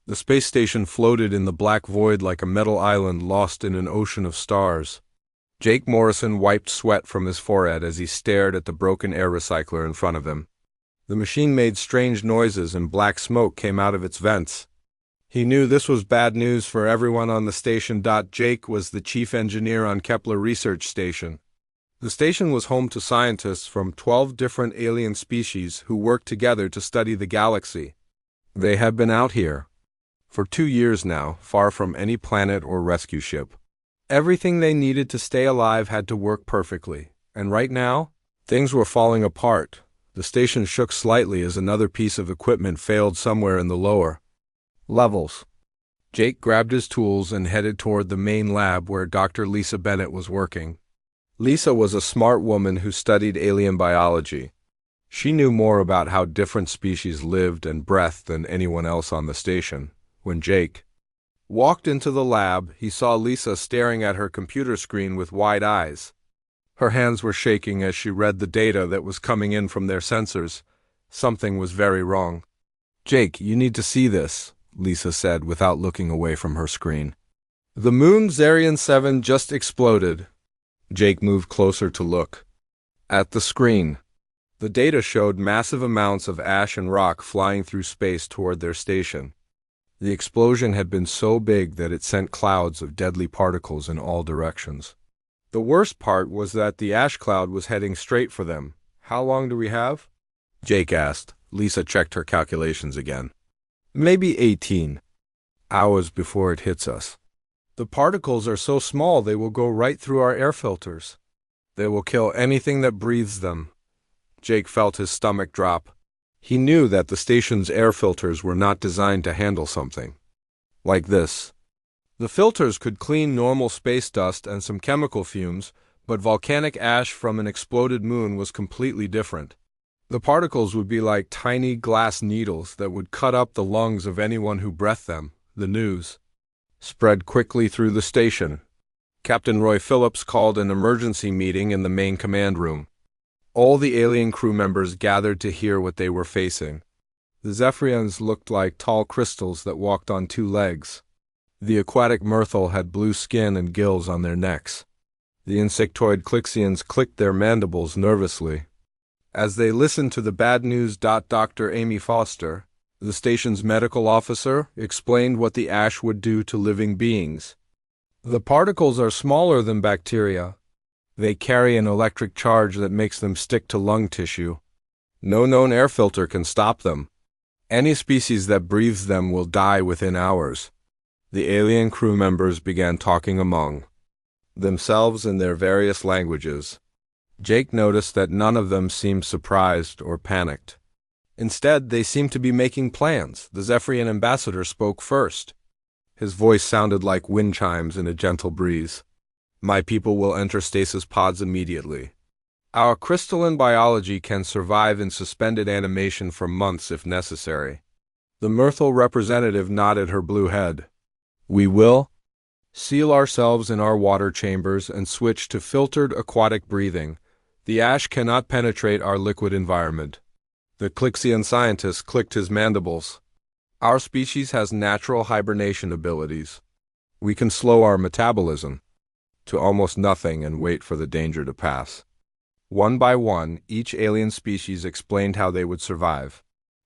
The space station floated in the black void like a metal island lost in an ocean of stars. Jake Morrison wiped sweat from his forehead as he stared at the broken air recycler in front of him. The machine made strange noises and black smoke came out of its vents. He knew this was bad news for everyone on the station. Jake was the chief engineer on Kepler Research Station. The station was home to scientists from 12 different alien species who worked together to study the galaxy. They had been out here for 2 years now, far from any planet or rescue ship. Everything they needed to stay alive had to work perfectly, and right now, things were falling apart. The station shook slightly as another piece of equipment failed somewhere in the lower levels. Jake grabbed his tools and headed toward the main lab where Dr. Lisa Bennett was working. Lisa was a smart woman who studied alien biology. She knew more about how different species lived and breathed than anyone else on the station. When Jake walked into the lab, he saw Lisa staring at her computer screen with wide eyes. Her hands were shaking as she read the data that was coming in from their sensors. Something was very wrong. "Jake, you need to see this," Lisa said without looking away from her screen. "The moon Zarian 7 just exploded." Jake moved closer to look at the screen. The data showed massive amounts of ash and rock flying through space toward their station. The explosion had been so big that it sent clouds of deadly particles in all directions. The worst part was that the ash cloud was heading straight for them. "How long do we have?" Jake asked. Lisa checked her calculations again. "Maybe 18 hours before it hits us. The particles are so small they will go right through our air filters. They will kill anything that breathes them." Jake felt his stomach drop. He knew that the station's air filters were not designed to handle something like this. The filters could clean normal space dust and some chemical fumes, but volcanic ash from an exploded moon was completely different. The particles would be like tiny glass needles that would cut up the lungs of anyone who breathed them. The news spread quickly through the station. Captain Roy Phillips called an emergency meeting in the main command room. All the alien crew members gathered to hear what they were facing. The Zephyrians looked like tall crystals that walked on 2 legs. The aquatic Myrtle had blue skin and gills on their necks. The insectoid Clixians clicked their mandibles nervously. As they listened to the bad news, Dr. Amy Foster, the station's medical officer, explained what the ash would do to living beings. "The particles are smaller than bacteria. They carry an electric charge that makes them stick to lung tissue. No known air filter can stop them. Any species that breathes them will die within hours." The alien crew members began talking among themselves in their various languages. Jake noticed that none of them seemed surprised or panicked. Instead, they seemed to be making plans. The Zephyrian ambassador spoke first. His voice sounded like wind chimes in a gentle breeze. "My people will enter stasis pods immediately. Our crystalline biology can survive in suspended animation for months if necessary." The Myrtle representative nodded her blue head. "We will seal ourselves in our water chambers and switch to filtered aquatic breathing. The ash cannot penetrate our liquid environment." The Clixian scientist clicked his mandibles. "Our species has natural hibernation abilities. We can slow our metabolism to almost nothing and wait for the danger to pass." One by one, each alien species explained how they would survive.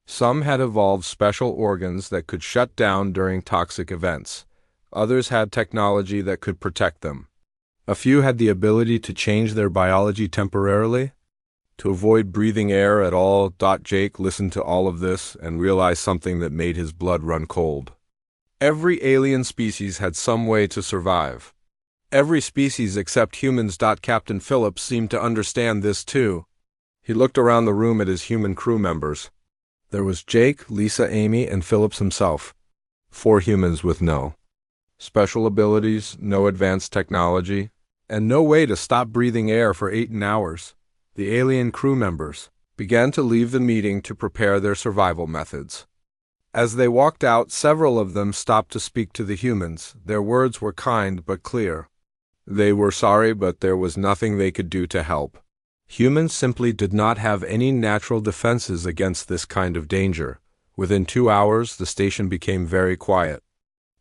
Some had evolved special organs that could shut down during toxic events. Others had technology that could protect them. A few had the ability to change their biology temporarily, to avoid breathing air at all. Jake listened to all of this and realized something that made his blood run cold. Every alien species had some way to survive. Every species except humans. Captain Phillips seemed to understand this too. He looked around the room at his human crew members. There was Jake, Lisa, Amy, and Phillips himself. 4 humans with no special abilities, no advanced technology, and no way to stop breathing air for 8 hours. The alien crew members began to leave the meeting to prepare their survival methods. As they walked out, several of them stopped to speak to the humans. Their words were kind but clear. They were sorry, but there was nothing they could do to help. Humans simply did not have any natural defenses against this kind of danger. Within 2 hours, the station became very quiet.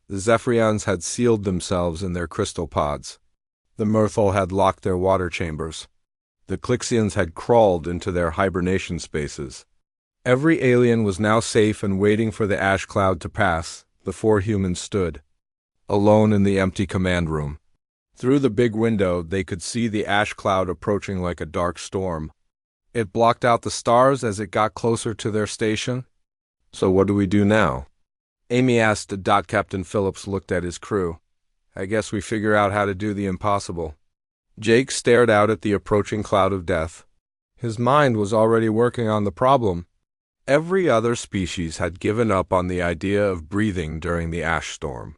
The Zephyrians had sealed themselves in their crystal pods. The Myrtle had locked their water chambers. The Clixians had crawled into their hibernation spaces. Every alien was now safe and waiting for the ash cloud to pass. The 4 humans stood, alone in the empty command room. Through the big window, they could see the ash cloud approaching like a dark storm. It blocked out the stars as it got closer to their station. So what do we do now? Amy asked. Captain Phillips looked at his crew. I guess we figure out how to do the impossible. Jake stared out at the approaching cloud of death. His mind was already working on the problem. Every other species had given up on the idea of breathing during the ash storm.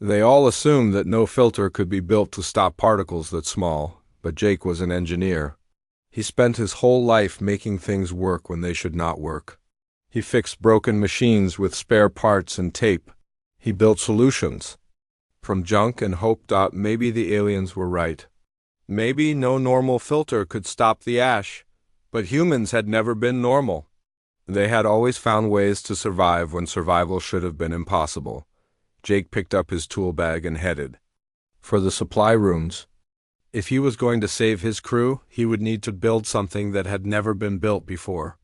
They all assumed that no filter could be built to stop particles that small, but Jake was an engineer. He spent his whole life making things work when they should not work. He fixed broken machines with spare parts and tape. He built solutions from junk and hoped maybe the aliens were right. Maybe no normal filter could stop the ash, but humans had never been normal. They had always found ways to survive when survival should have been impossible. Jake picked up his tool bag and headed for the supply rooms. If he was going to save his crew, he would need to build something that had never been built before.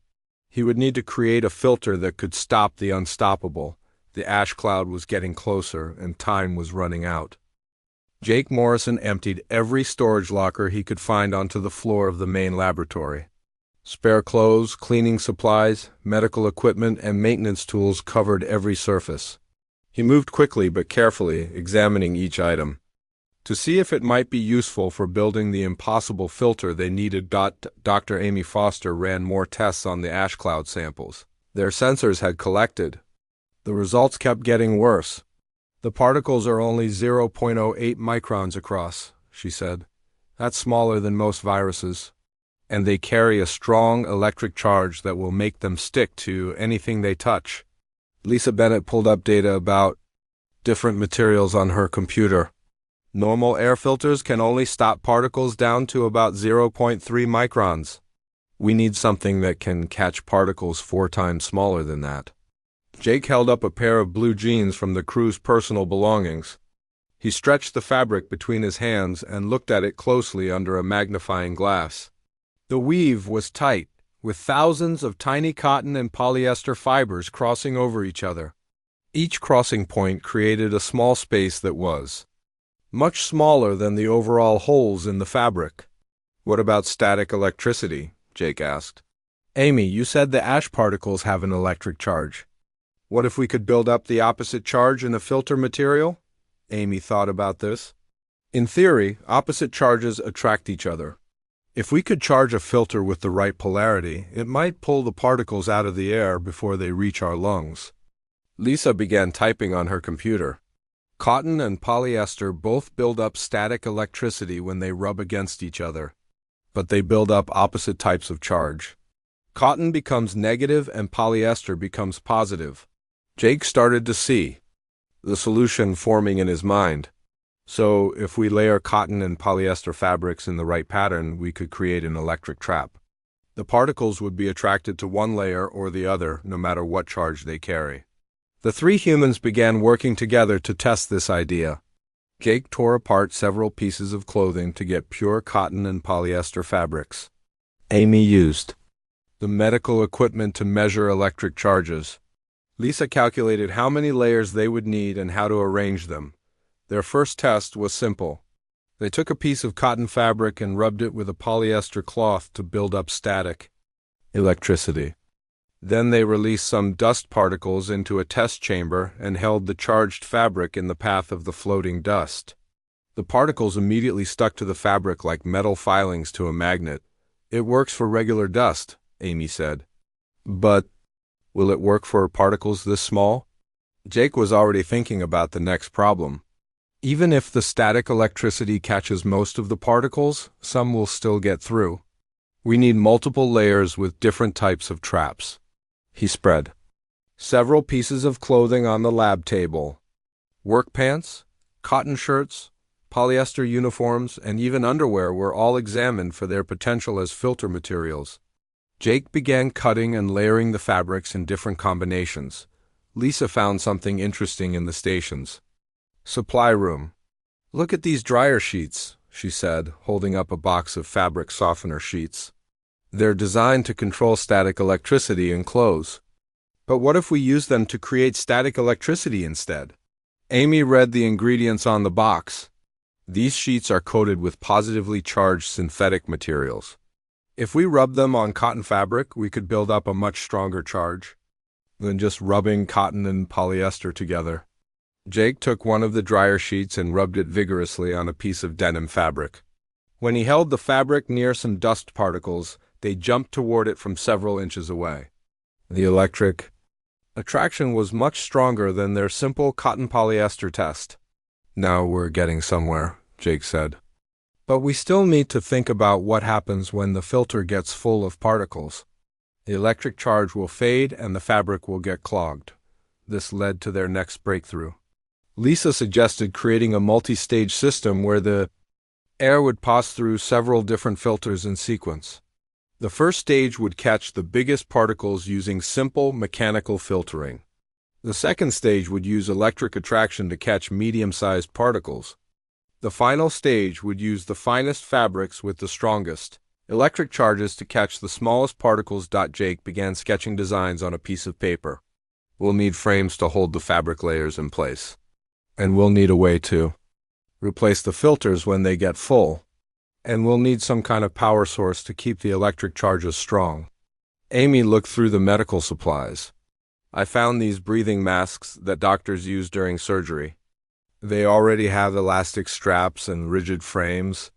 He would need to create a filter that could stop the unstoppable. The ash cloud was getting closer, and time was running out. Jake Morrison emptied every storage locker he could find onto the floor of the main laboratory. Spare clothes, cleaning supplies, medical equipment, and maintenance tools covered every surface. He moved quickly but carefully, examining each item. To see if it might be useful for building the impossible filter they needed, Dr. Amy Foster ran more tests on the ash cloud samples. Their sensors had collected. The results kept getting worse. The particles are only 0.08 microns across, she said. That's smaller than most viruses. And they carry a strong electric charge that will make them stick to anything they touch. Lisa Bennett pulled up data about different materials on her computer. Normal air filters can only stop particles down to about 0.3 microns. We need something that can catch particles 4 times smaller than that. Jake held up a pair of blue jeans from the crew's personal belongings. He stretched the fabric between his hands and looked at it closely under a magnifying glass. The weave was tight, with thousands of tiny cotton and polyester fibers crossing over each other. Each crossing point created a small space that was much smaller than the overall holes in the fabric. What about static electricity? Jake asked. Amy, you said the ash particles have an electric charge. What if we could build up the opposite charge in a filter material? Amy thought about this. In theory, opposite charges attract each other. If we could charge a filter with the right polarity, it might pull the particles out of the air before they reach our lungs. Lisa began typing on her computer. Cotton and polyester both build up static electricity when they rub against each other, but they build up opposite types of charge. Cotton becomes negative and polyester becomes positive. Jake started to see the solution forming in his mind. So, if we layer cotton and polyester fabrics in the right pattern, we could create an electric trap. The particles would be attracted to one layer or the other, no matter what charge they carry. The 3 humans began working together to test this idea. Jake tore apart several pieces of clothing to get pure cotton and polyester fabrics. Amy used the medical equipment to measure electric charges. Lisa calculated how many layers they would need and how to arrange them. Their first test was simple. They took a piece of cotton fabric and rubbed it with a polyester cloth to build up static electricity. Then they released some dust particles into a test chamber and held the charged fabric in the path of the floating dust. The particles immediately stuck to the fabric like metal filings to a magnet. It works for regular dust, Amy said. But will it work for particles this small? Jake was already thinking about the next problem. Even if the static electricity catches most of the particles, some will still get through. We need multiple layers with different types of traps. He spread several pieces of clothing on the lab table. Work pants, cotton shirts, polyester uniforms, and even underwear were all examined for their potential as filter materials. Jake began cutting and layering the fabrics in different combinations. Lisa found something interesting in the stations. Supply room. "Look at these dryer sheets," she said, holding up a box of fabric softener sheets. "They're designed to control static electricity in clothes. But what if we use them to create static electricity instead?" Amy read the ingredients on the box. "These sheets are coated with positively charged synthetic materials. If we rub them on cotton fabric, we could build up a much stronger charge than just rubbing cotton and polyester together." Jake took one of the dryer sheets and rubbed it vigorously on a piece of denim fabric. When he held the fabric near some dust particles, they jumped toward it from several inches away. The electric attraction was much stronger than their simple cotton polyester test. "Now we're getting somewhere," Jake said. "But we still need to think about what happens when the filter gets full of particles. The electric charge will fade and the fabric will get clogged." This led to their next breakthrough. Lisa suggested creating a multi-stage system where the air would pass through several different filters in sequence. The first stage would catch the biggest particles using simple mechanical filtering. The second stage would use electric attraction to catch medium-sized particles. The final stage would use the finest fabrics with the strongest electric charges to catch the smallest particles. Jake began sketching designs on a piece of paper. "We'll need frames to hold the fabric layers in place. And we'll need a way to replace the filters when they get full. And we'll need some kind of power source to keep the electric charges strong." Amy looked through the medical supplies. "I found these breathing masks that doctors use during surgery. They already have elastic straps and rigid frames.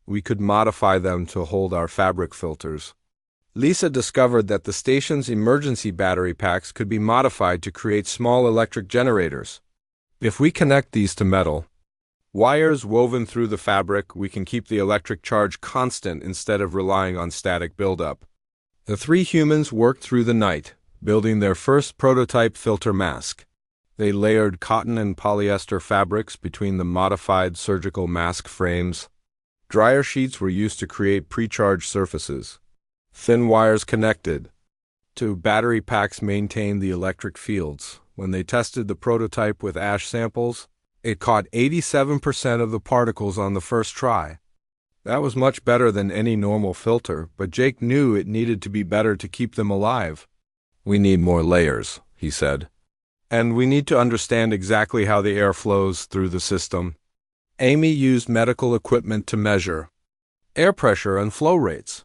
We could modify them to hold our fabric filters." Lisa discovered that the station's emergency battery packs could be modified to create small electric generators. "If we connect these to metal wires woven through the fabric, we can keep the electric charge constant instead of relying on static buildup." The three humans worked through the night, building their first prototype filter mask. They layered cotton and polyester fabrics between the modified surgical mask frames. Dryer sheets were used to create pre-charged surfaces. Thin wires connected to battery packs maintained the electric fields. When they tested the prototype with ash samples, it caught 87% of the particles on the first try. That was much better than any normal filter, but Jake knew it needed to be better to keep them alive. "We need more layers," he said. "And we need to understand exactly how the air flows through the system." Amy used medical equipment to measure air pressure and flow rates.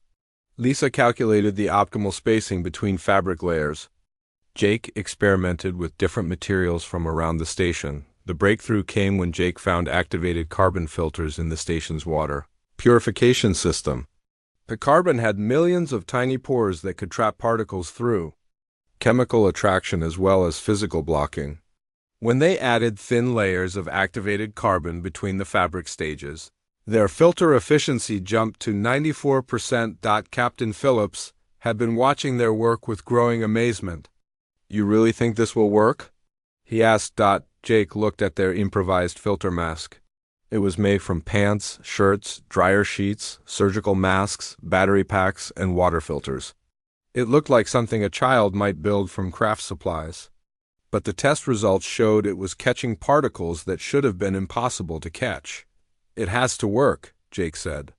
Lisa calculated the optimal spacing between fabric layers. Jake experimented with different materials from around the station. The breakthrough came when Jake found activated carbon filters in the station's water purification system. The carbon had millions of tiny pores that could trap particles through chemical attraction as well as physical blocking. When they added thin layers of activated carbon between the fabric stages, their filter efficiency jumped to 94%. Captain Phillips had been watching their work with growing amazement. "You really think this will work?" he asked. Jake looked at their improvised filter mask. It was made from pants, shirts, dryer sheets, surgical masks, battery packs, and water filters. It looked like something a child might build from craft supplies. But the test results showed it was catching particles that should have been impossible to catch. "It has to work," Jake said,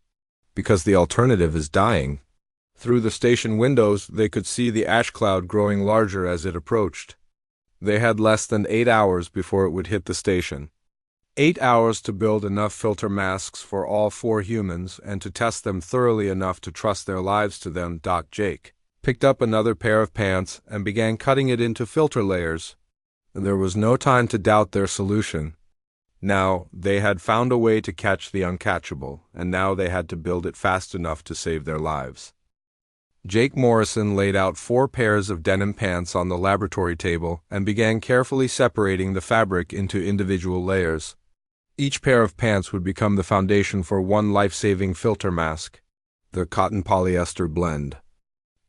"because the alternative is dying." Through the station windows, they could see the ash cloud growing larger as it approached. They had less than 8 hours before it would hit the station. 8 hours to build enough filter masks for all 4 humans and to test them thoroughly enough to trust their lives to them. Jake picked up another pair of pants and began cutting it into filter layers. There was no time to doubt their solution. Now, they had found a way to catch the uncatchable, and now they had to build it fast enough to save their lives. Jake Morrison laid out 4 pairs of denim pants on the laboratory table and began carefully separating the fabric into individual layers. Each pair of pants would become the foundation for one life-saving filter mask, the cotton polyester blend.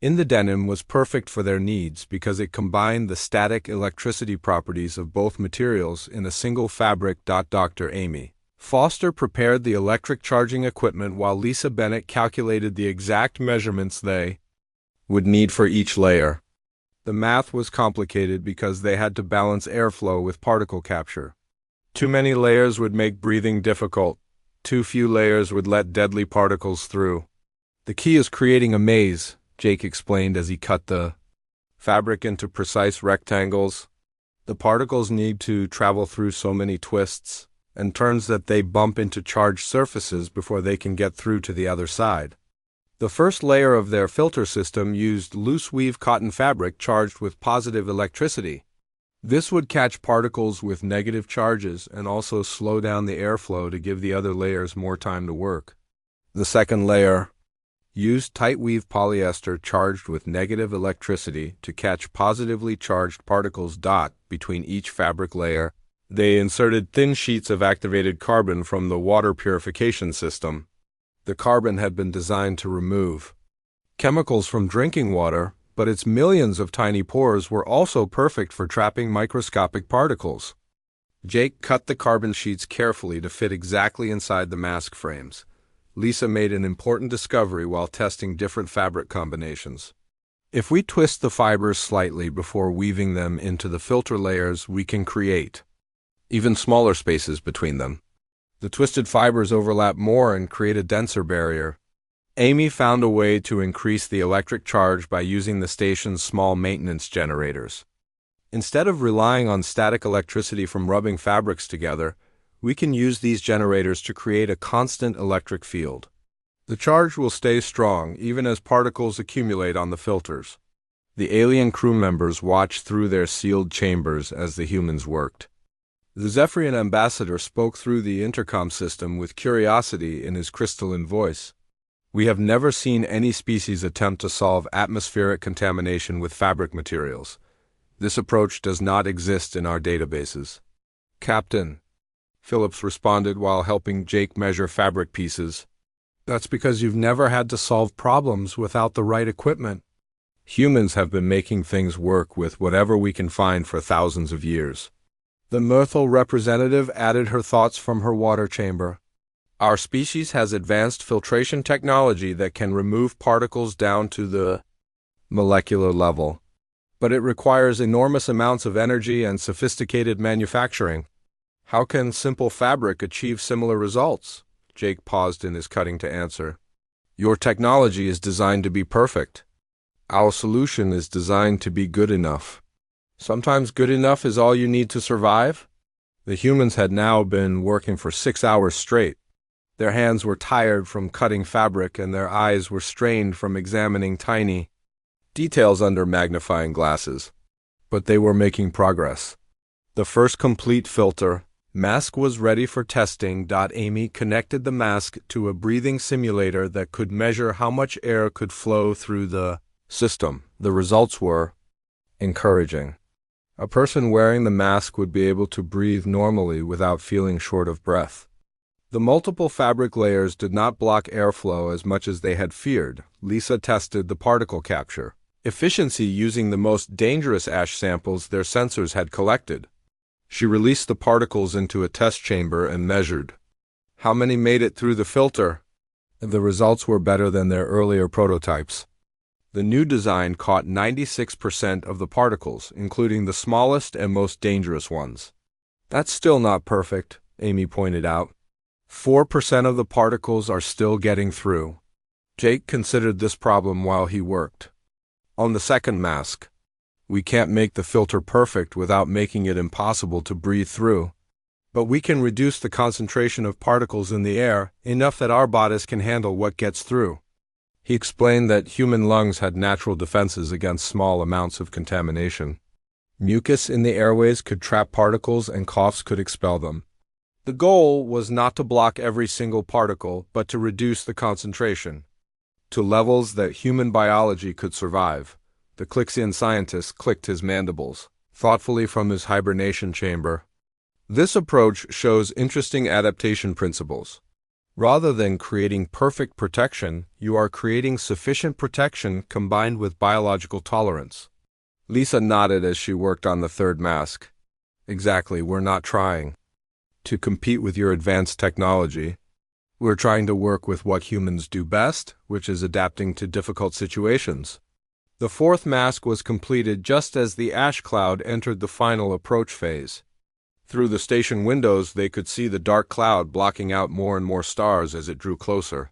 In the denim was perfect for their needs because it combined the static electricity properties of both materials in a single fabric. Dr. Amy Foster prepared the electric charging equipment while Lisa Bennett calculated the exact measurements they would need for each layer. The math was complicated because they had to balance airflow with particle capture. Too many layers would make breathing difficult. Too few layers would let deadly particles through. The key is creating a maze, Jake explained as he cut the fabric into precise rectangles. The particles need to travel through so many twists and turns that they bump into charged surfaces before they can get through to the other side. The first layer of their filter system used loose-weave cotton fabric charged with positive electricity. This would catch particles with negative charges and also slow down the airflow to give the other layers more time to work. The second layer used tight-weave polyester charged with negative electricity to catch positively charged particles. Between each fabric layer, they inserted thin sheets of activated carbon from the water purification system. The carbon had been designed to remove chemicals from drinking water, but its millions of tiny pores were also perfect for trapping microscopic particles. Jake cut the carbon sheets carefully to fit exactly inside the mask frames. Lisa made an important discovery while testing different fabric combinations. If we twist the fibers slightly before weaving them into the filter layers, we can create even smaller spaces between them. The twisted fibers overlap more and create a denser barrier. Amy found a way to increase the electric charge by using the station's small maintenance generators. Instead of relying on static electricity from rubbing fabrics together, we can use these generators to create a constant electric field. The charge will stay strong even as particles accumulate on the filters. The alien crew members watched through their sealed chambers as the humans worked. The Zephyrian ambassador spoke through the intercom system with curiosity in his crystalline voice. We have never seen any species attempt to solve atmospheric contamination with fabric materials. This approach does not exist in our databases. Captain, Phillips responded while helping Jake measure fabric pieces. That's because you've never had to solve problems without the right equipment. Humans have been making things work with whatever we can find for thousands of years. The Myrtle representative added her thoughts from her water chamber. Our species has advanced filtration technology that can remove particles down to the molecular level, but it requires enormous amounts of energy and sophisticated manufacturing. How can simple fabric achieve similar results? Jake paused in his cutting to answer. Your technology is designed to be perfect. Our solution is designed to be good enough. Sometimes good enough is all you need to survive. The humans had now been working for 6 hours straight. Their hands were tired from cutting fabric and their eyes were strained from examining tiny details under magnifying glasses. But they were making progress. The first complete filter mask was ready for testing. Amy connected the mask to a breathing simulator that could measure how much air could flow through the system. The results were encouraging. A person wearing the mask would be able to breathe normally without feeling short of breath. The multiple fabric layers did not block airflow as much as they had feared. Lisa tested the particle capture efficiency using the most dangerous ash samples their sensors had collected. She released the particles into a test chamber and measured how many made it through the filter. The results were better than their earlier prototypes. The new design caught 96% of the particles, including the smallest and most dangerous ones. That's still not perfect, Amy pointed out. 4% of the particles are still getting through. Jake considered this problem while he worked on the second mask. We can't make the filter perfect without making it impossible to breathe through. But we can reduce the concentration of particles in the air enough that our bodies can handle what gets through. He explained that human lungs had natural defenses against small amounts of contamination. Mucus in the airways could trap particles and coughs could expel them. The goal was not to block every single particle, but to reduce the concentration to levels that human biology could survive. The Clixian scientist clicked his mandibles thoughtfully from his hibernation chamber. This approach shows interesting adaptation principles. Rather than creating perfect protection, you are creating sufficient protection combined with biological tolerance. Lisa nodded as she worked on the third mask. Exactly, we're not trying to compete with your advanced technology. We're trying to work with what humans do best, which is adapting to difficult situations. The fourth mask was completed just as the ash cloud entered the final approach phase. Through the station windows, they could see the dark cloud blocking out more and more stars as it drew closer.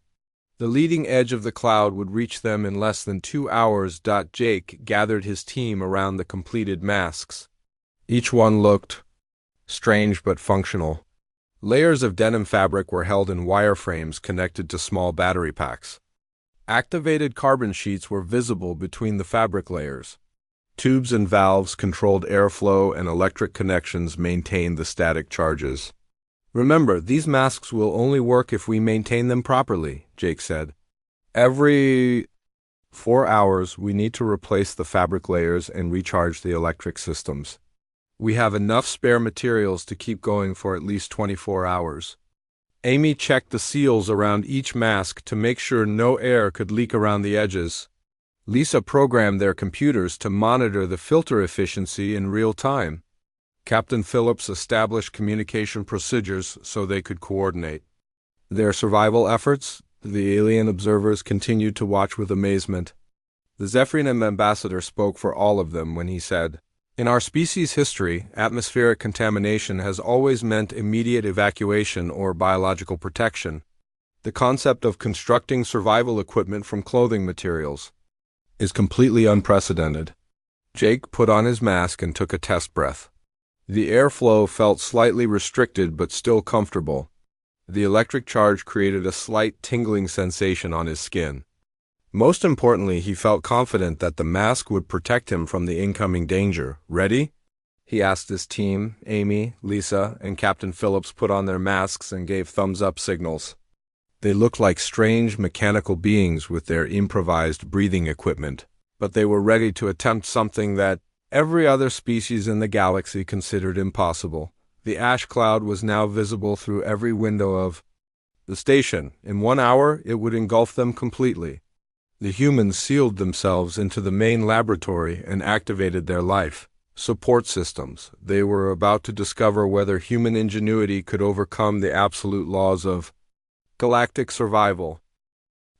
The leading edge of the cloud would reach them in less than 2 hours. Jake gathered his team around the completed masks. Each one looked strange but functional. Layers of denim fabric were held in wireframes connected to small battery packs. Activated carbon sheets were visible between the fabric layers. Tubes and valves controlled airflow, and electric connections maintained the static charges. "Remember, these masks will only work if we maintain them properly," Jake said. "Every 4 hours, we need to replace the fabric layers and recharge the electric systems. We have enough spare materials to keep going for at least 24 hours. Amy checked the seals around each mask to make sure no air could leak around the edges. Lisa programmed their computers to monitor the filter efficiency in real time. Captain Phillips established communication procedures so they could coordinate their survival efforts. The alien observers continued to watch with amazement. The Zephyrian ambassador spoke for all of them when he said, "In our species' history, atmospheric contamination has always meant immediate evacuation or biological protection. The concept of constructing survival equipment from clothing materials is completely unprecedented." Jake put on his mask and took a test breath. The airflow felt slightly restricted but still comfortable. The electric charge created a slight tingling sensation on his skin. Most importantly, he felt confident that the mask would protect him from the incoming danger. "Ready?" he asked his team. Amy, Lisa, and Captain Phillips put on their masks and gave thumbs-up signals. They looked like strange mechanical beings with their improvised breathing equipment, but they were ready to attempt something that every other species in the galaxy considered impossible. The ash cloud was now visible through every window of the station. In 1 hour, it would engulf them completely. The humans sealed themselves into the main laboratory and activated their life support systems. They were about to discover whether human ingenuity could overcome the absolute laws of galactic survival.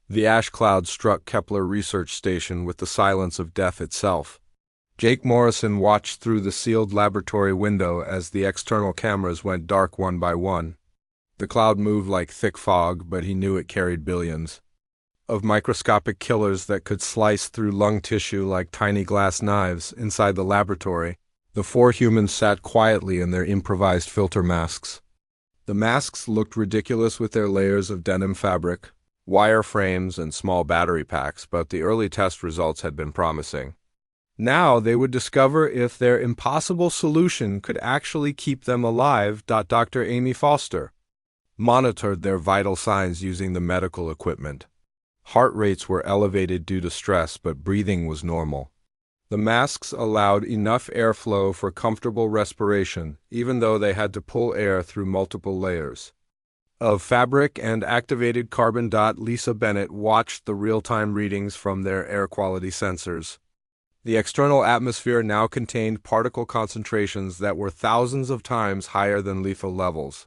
The ash cloud struck Kepler Research Station with the silence of death itself. Jake Morrison watched through the sealed laboratory window as the external cameras went dark one by one. The cloud moved like thick fog, but he knew it carried billions of microscopic killers that could slice through lung tissue like tiny glass knives. Inside the laboratory, the 4 humans sat quietly in their improvised filter masks. The masks looked ridiculous with their layers of denim fabric, wire frames, and small battery packs, but the early test results had been promising. Now they would discover if their impossible solution could actually keep them alive. Dr. Amy Foster monitored their vital signs using the medical equipment. Heart rates were elevated due to stress, but breathing was normal. The masks allowed enough airflow for comfortable respiration, even though they had to pull air through multiple layers of fabric and activated carbon. Lisa Bennett watched the real-time readings from their air quality sensors. The external atmosphere now contained particle concentrations that were thousands of times higher than lethal levels.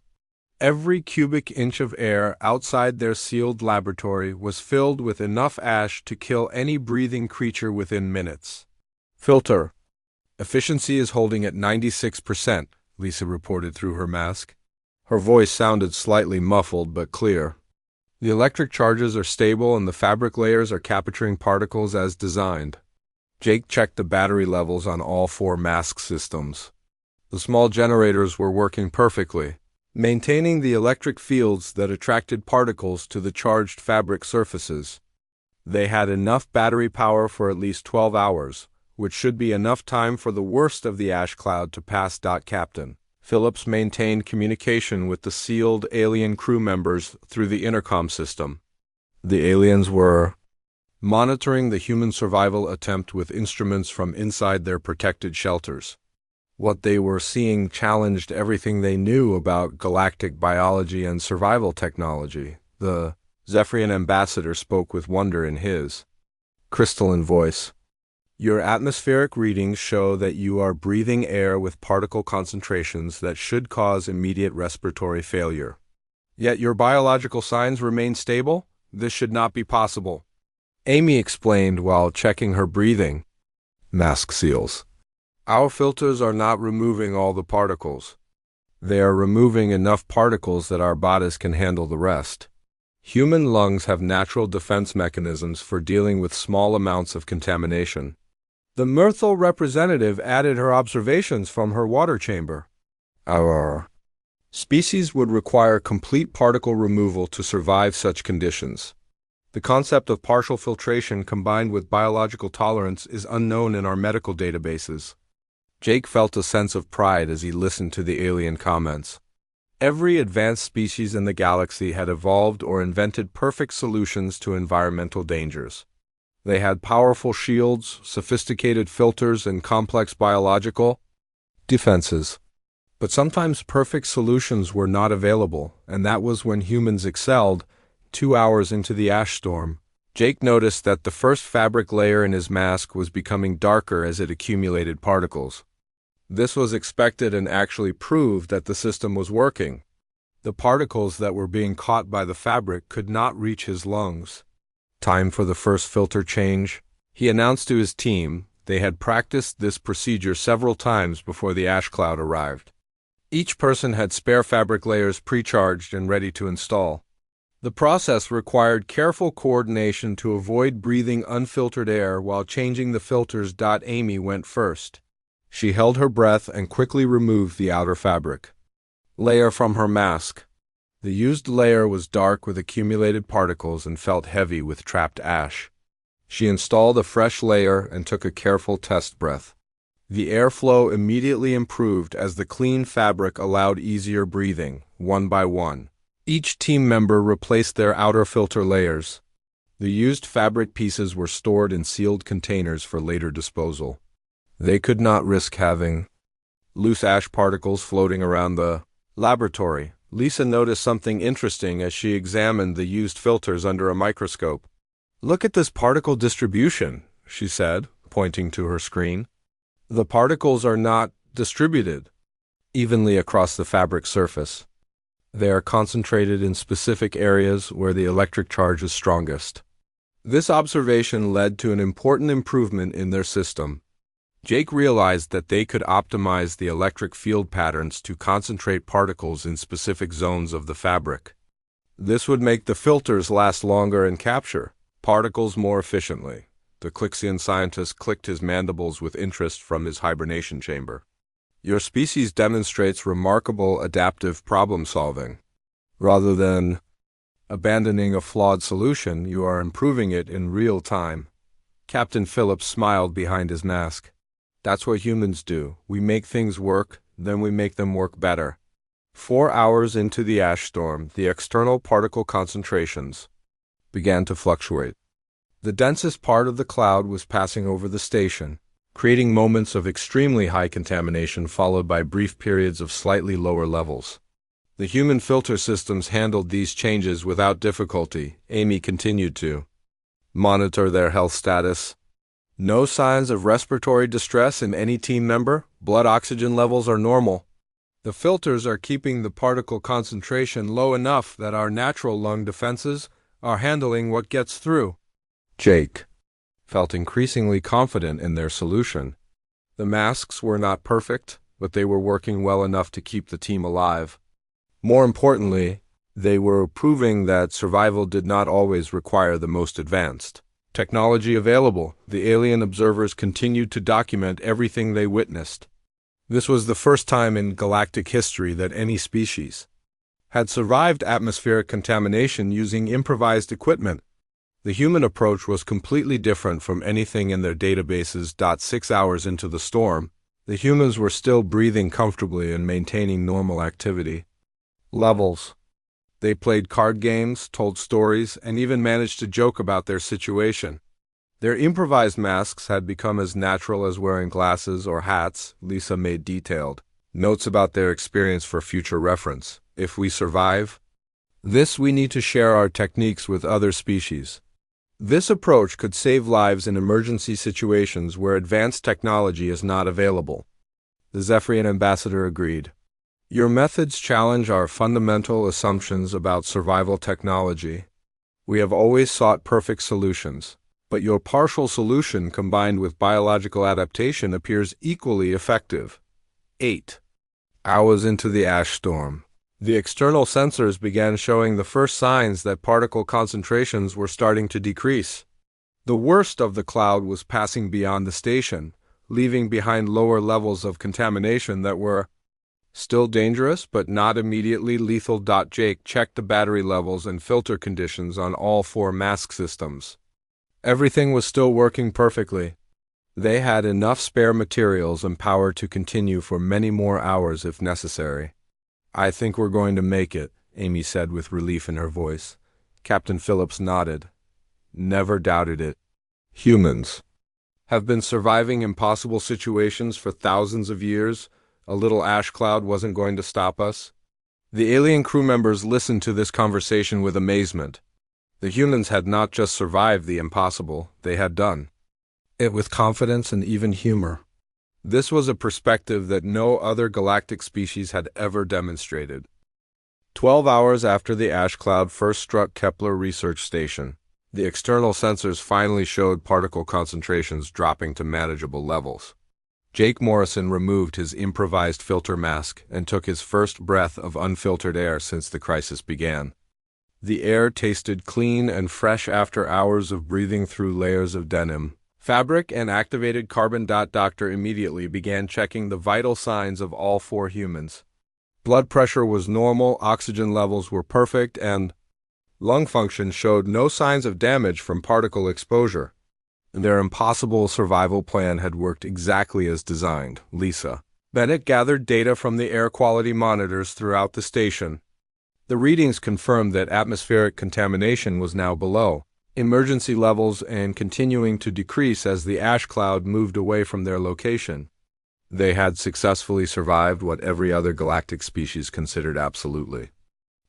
Every cubic inch of air outside their sealed laboratory was filled with enough ash to kill any breathing creature within minutes. "Filter efficiency is holding at 96%, Lisa reported through her mask. Her voice sounded slightly muffled but clear. "The electric charges are stable and the fabric layers are capturing particles as designed." Jake checked the battery levels on all 4 mask systems. The small generators were working perfectly, maintaining the electric fields that attracted particles to the charged fabric surfaces. They had enough battery power for at least 12 hours, which should be enough time for the worst of the ash cloud to pass. Captain Phillips maintained communication with the sealed alien crew members through the intercom system. The aliens were monitoring the human survival attempt with instruments from inside their protected shelters. What they were seeing challenged everything they knew about galactic biology and survival technology. The Zephyrian ambassador spoke with wonder in his crystalline voice. "Your atmospheric readings show that you are breathing air with particle concentrations that should cause immediate respiratory failure. Yet your biological signs remain stable? This should not be possible." Amy explained while checking her breathing. Mask seals. Our filters are not removing all the particles. They are removing enough particles that our bodies can handle the rest. Human lungs have natural defense mechanisms for dealing with small amounts of contamination. The Myrtle representative added her observations from her water chamber. Our species would require complete particle removal to survive such conditions. The concept of partial filtration combined with biological tolerance is unknown in our medical databases. Jake felt a sense of pride as he listened to the alien comments. Every advanced species in the galaxy had evolved or invented perfect solutions to environmental dangers. They had powerful shields, sophisticated filters, and complex biological defenses. But sometimes perfect solutions were not available, and that was when humans excelled. 2 hours into the ash storm, Jake noticed that the first fabric layer in his mask was becoming darker as it accumulated particles. This was expected and actually proved that the system was working. The particles that were being caught by the fabric could not reach his lungs. Time for the first filter change, he announced to his team. They had practiced this procedure several times before the ash cloud arrived. Each person had spare fabric layers pre-charged and ready to install. The process required careful coordination to avoid breathing unfiltered air while changing the filters. Amy went first. She held her breath and quickly removed the outer fabric layer from her mask. The used layer was dark with accumulated particles and felt heavy with trapped ash. She installed a fresh layer and took a careful test breath. The airflow immediately improved as the clean fabric allowed easier breathing, one by one. Each team member replaced their outer filter layers. The used fabric pieces were stored in sealed containers for later disposal. They could not risk having loose ash particles floating around the laboratory. Lisa noticed something interesting as she examined the used filters under a microscope. "Look at this particle distribution," she said, pointing to her screen. "The particles are not distributed evenly across the fabric surface. They are concentrated in specific areas where the electric charge is strongest." This observation led to an important improvement in their system. Jake realized that they could optimize the electric field patterns to concentrate particles in specific zones of the fabric. This would make the filters last longer and capture particles more efficiently. The Clixian scientist clicked his mandibles with interest from his hibernation chamber. "Your species demonstrates remarkable adaptive problem-solving. Rather than abandoning a flawed solution, you are improving it in real time." Captain Phillips smiled behind his mask. "That's what humans do. We make things work, then we make them work better." 4 hours into the ash storm, the external particle concentrations began to fluctuate. The densest part of the cloud was passing over the station, creating moments of extremely high contamination followed by brief periods of slightly lower levels. The human filter systems handled these changes without difficulty. Amy continued to monitor their health status. No signs of respiratory distress in any team member. Blood oxygen levels are normal. The filters are keeping the particle concentration low enough that our natural lung defenses are handling what gets through. Jake felt increasingly confident in their solution. The masks were not perfect, but they were working well enough to keep the team alive. More importantly, they were proving that survival did not always require the most advanced technology available. The alien observers continued to document everything they witnessed. This was the first time in galactic history that any species had survived atmospheric contamination using improvised equipment. The human approach was completely different from anything in their databases. 6 hours into the storm, the humans were still breathing comfortably and maintaining normal activity levels. They played card games, told stories, and even managed to joke about their situation. Their improvised masks had become as natural as wearing glasses or hats. Lisa made detailed notes about their experience for future reference. If we survive this, we need to share our techniques with other species. This approach could save lives in emergency situations where advanced technology is not available. The Zephyrian ambassador agreed. "Your methods challenge our fundamental assumptions about survival technology. We have always sought perfect solutions. But your partial solution combined with biological adaptation appears equally effective. 8 hours into the ash storm, the external sensors began showing the first signs that particle concentrations were starting to decrease. The worst of the cloud was passing beyond the station, leaving behind lower levels of contamination that were still dangerous but not immediately lethal. Jake checked the battery levels and filter conditions on all 4 mask systems. Everything was still working perfectly. They had enough spare materials and power to continue for many more hours if necessary. "I think we're going to make it," Amy said with relief in her voice. Captain Phillips nodded. "Never doubted it. Humans have been surviving impossible situations for thousands of years. A little ash cloud wasn't going to stop us." The alien crew members listened to this conversation with amazement. The humans had not just survived the impossible, they had done it with confidence and even humor. This was a perspective that no other galactic species had ever demonstrated. 12 hours after the ash cloud first struck Kepler Research Station, the external sensors finally showed particle concentrations dropping to manageable levels. Jake Morrison removed his improvised filter mask and took his first breath of unfiltered air since the crisis began. The air tasted clean and fresh after hours of breathing through layers of denim, fabric, and activated carbon. Doctor immediately began checking the vital signs of all 4 humans. Blood pressure was normal, oxygen levels were perfect, and lung function showed no signs of damage from particle exposure. Their impossible survival plan had worked exactly as designed. Lisa Bennett gathered data from the air quality monitors throughout the station. The readings confirmed that atmospheric contamination was now below emergency levels and continuing to decrease as the ash cloud moved away from their location. They had successfully survived what every other galactic species considered absolutely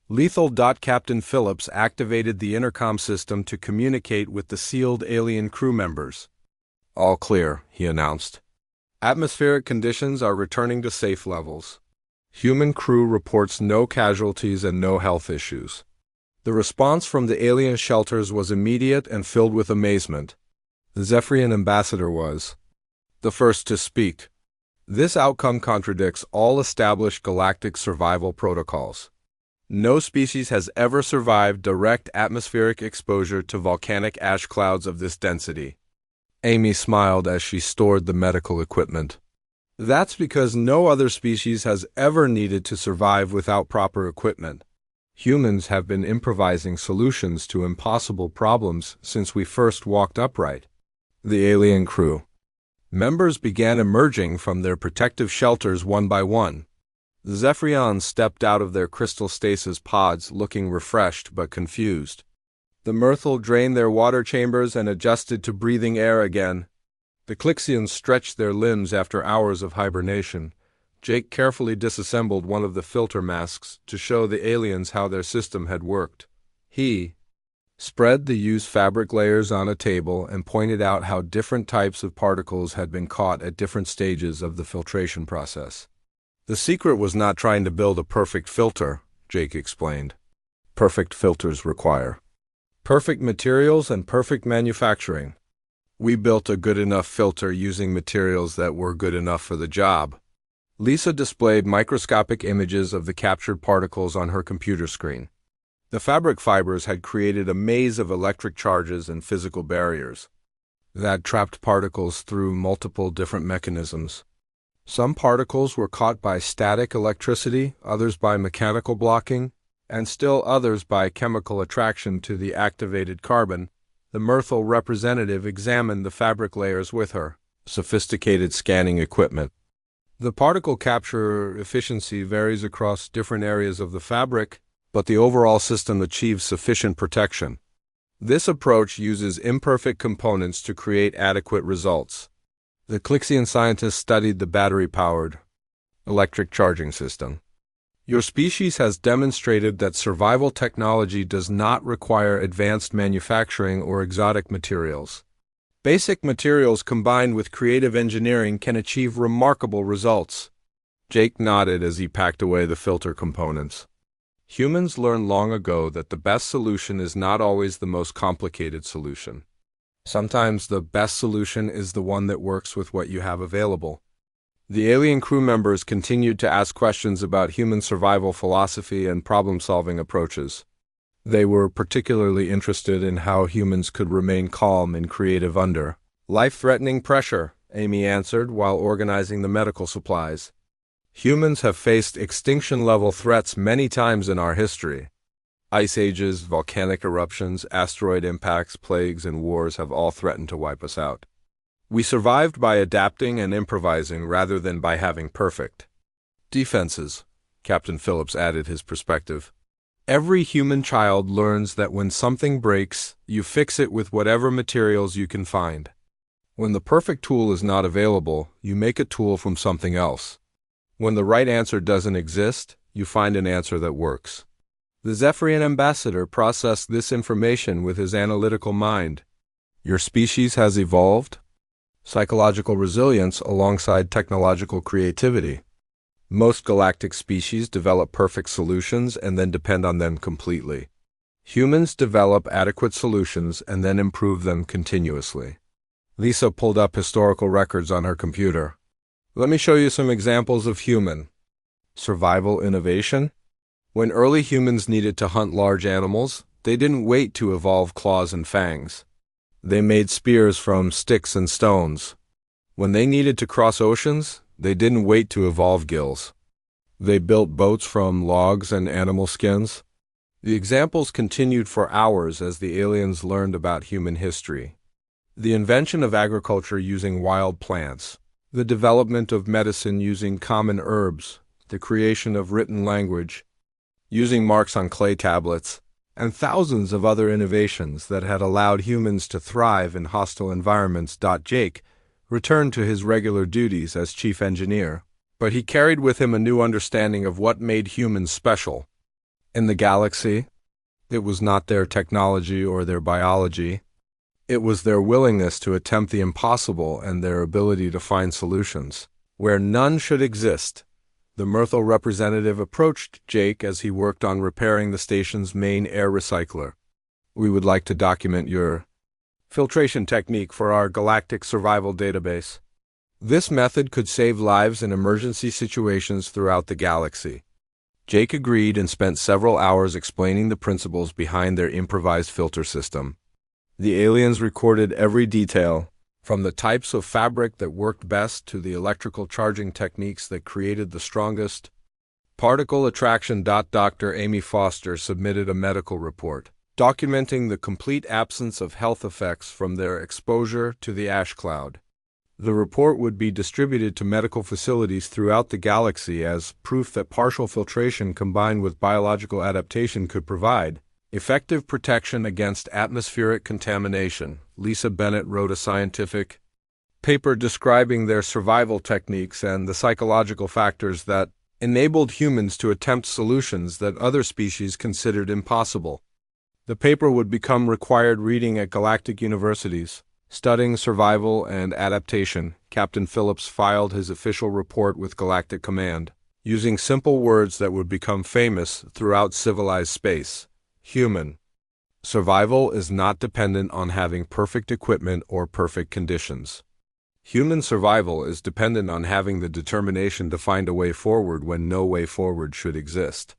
lethal. Captain Phillips activated the intercom system to communicate with the sealed alien crew members. "All clear," he announced. "Atmospheric conditions are returning to safe levels. Human crew reports no casualties and no health issues." The response from the alien shelters was immediate and filled with amazement. The Zephyrian ambassador was the first to speak. "This outcome contradicts all established galactic survival protocols. No species has ever survived direct atmospheric exposure to volcanic ash clouds of this density." Amy smiled as she stored the medical equipment. "That's because no other species has ever needed to survive without proper equipment. Humans have been improvising solutions to impossible problems since we first walked upright." The alien crew members began emerging from their protective shelters one by one. The Zephyrians stepped out of their crystal stasis pods looking refreshed but confused. The Myrtle drained their water chambers and adjusted to breathing air again. The Clixians stretched their limbs after hours of hibernation. Jake carefully disassembled one of the filter masks to show the aliens how their system had worked. He spread the used fabric layers on a table and pointed out how different types of particles had been caught at different stages of the filtration process. "The secret was not trying to build a perfect filter," Jake explained. "Perfect filters require perfect materials and perfect manufacturing. We built a good enough filter using materials that were good enough for the job." Lisa displayed microscopic images of the captured particles on her computer screen. The fabric fibers had created a maze of electric charges and physical barriers that trapped particles through multiple different mechanisms. Some particles were caught by static electricity, others by mechanical blocking, and still others by chemical attraction to the activated carbon. The Myrtle representative examined the fabric layers with her sophisticated scanning equipment. The particle capture efficiency varies across different areas of the fabric, but the overall system achieves sufficient protection. This approach uses imperfect components to create adequate results. The Clixian scientists studied the battery-powered electric charging system. "Your species has demonstrated that survival technology does not require advanced manufacturing or exotic materials. Basic materials combined with creative engineering can achieve remarkable results." Jake nodded as he packed away the filter components. Humans learned long ago that the best solution is not always the most complicated solution. Sometimes the best solution is the one that works with what you have available. The alien crew members continued to ask questions about human survival philosophy and problem-solving approaches. They were particularly interested in how humans could remain calm and creative under life-threatening pressure, Amy answered while organizing the medical supplies. Humans have faced extinction-level threats many times in our history. Ice ages, volcanic eruptions, asteroid impacts, plagues, and wars have all threatened to wipe us out. We survived by adapting and improvising rather than by having perfect defenses, Captain Phillips added his perspective. Every human child learns that when something breaks, you fix it with whatever materials you can find. When the perfect tool is not available, you make a tool from something else. When the right answer doesn't exist, you find an answer that works. The Zephyrian ambassador processed this information with his analytical mind. Your species has evolved psychological resilience alongside technological creativity. Most galactic species develop perfect solutions and then depend on them completely. Humans develop adequate solutions and then improve them continuously. Lisa pulled up historical records on her computer. Let me show you some examples of human survival innovation. When early humans needed to hunt large animals, they didn't wait to evolve claws and fangs. They made spears from sticks and stones. When they needed to cross oceans, they didn't wait to evolve gills. They built boats from logs and animal skins. The examples continued for hours as the aliens learned about human history. The invention of agriculture using wild plants, the development of medicine using common herbs, the creation of written language, using marks on clay tablets, and thousands of other innovations that had allowed humans to thrive in hostile environments. Jake returned to his regular duties as chief engineer, but he carried with him a new understanding of what made humans special. In the galaxy, it was not their technology or their biology. It was their willingness to attempt the impossible and their ability to find solutions where none should exist. The Myrtle representative approached Jake as he worked on repairing the station's main air recycler. We would like to document your filtration technique for our galactic survival database. This method could save lives in emergency situations throughout the galaxy. Jake agreed and spent several hours explaining the principles behind their improvised filter system. The aliens recorded every detail, from the types of fabric that worked best to the electrical charging techniques that created the strongest particle attraction. Dr. Amy Foster submitted a medical report, documenting the complete absence of health effects from their exposure to the ash cloud. The report would be distributed to medical facilities throughout the galaxy as proof that partial filtration combined with biological adaptation could provide effective protection against atmospheric contamination. Lisa Bennett wrote a scientific paper describing their survival techniques and the psychological factors that enabled humans to attempt solutions that other species considered impossible. The paper would become required reading at galactic universities. Studying survival and adaptation, Captain Phillips filed his official report with Galactic Command, using simple words that would become famous throughout civilized space. Human survival is not dependent on having perfect equipment or perfect conditions. Human survival is dependent on having the determination to find a way forward when no way forward should exist.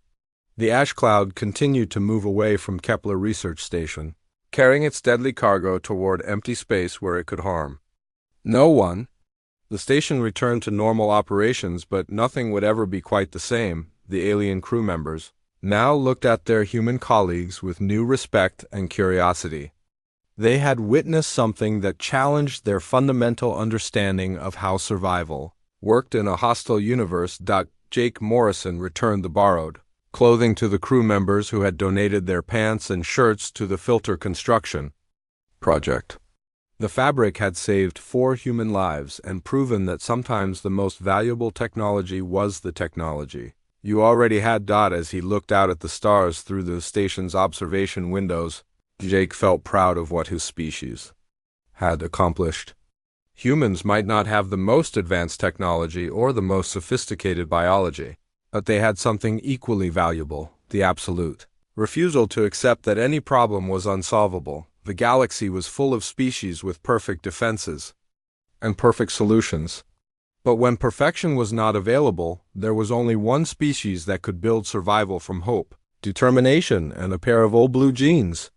The ash cloud continued to move away from Kepler Research Station, carrying its deadly cargo toward empty space where it could harm no one. The station returned to normal operations, but nothing would ever be quite the same. The alien crew members now looked at their human colleagues with new respect and curiosity. They had witnessed something that challenged their fundamental understanding of how survival worked in a hostile universe. Jake Morrison returned the borrowed clothing to the crew members who had donated their pants and shirts to the filter construction project. The fabric had saved 4 human lives and proven that sometimes the most valuable technology was the technology you already had. As he looked out at the stars through the station's observation windows, Jake felt proud of what his species had accomplished. Humans might not have the most advanced technology or the most sophisticated biology, but they had something equally valuable: the absolute refusal to accept that any problem was unsolvable. The galaxy was full of species with perfect defenses and perfect solutions. But when perfection was not available, there was only one species that could build survival from hope, determination, and a pair of old blue jeans.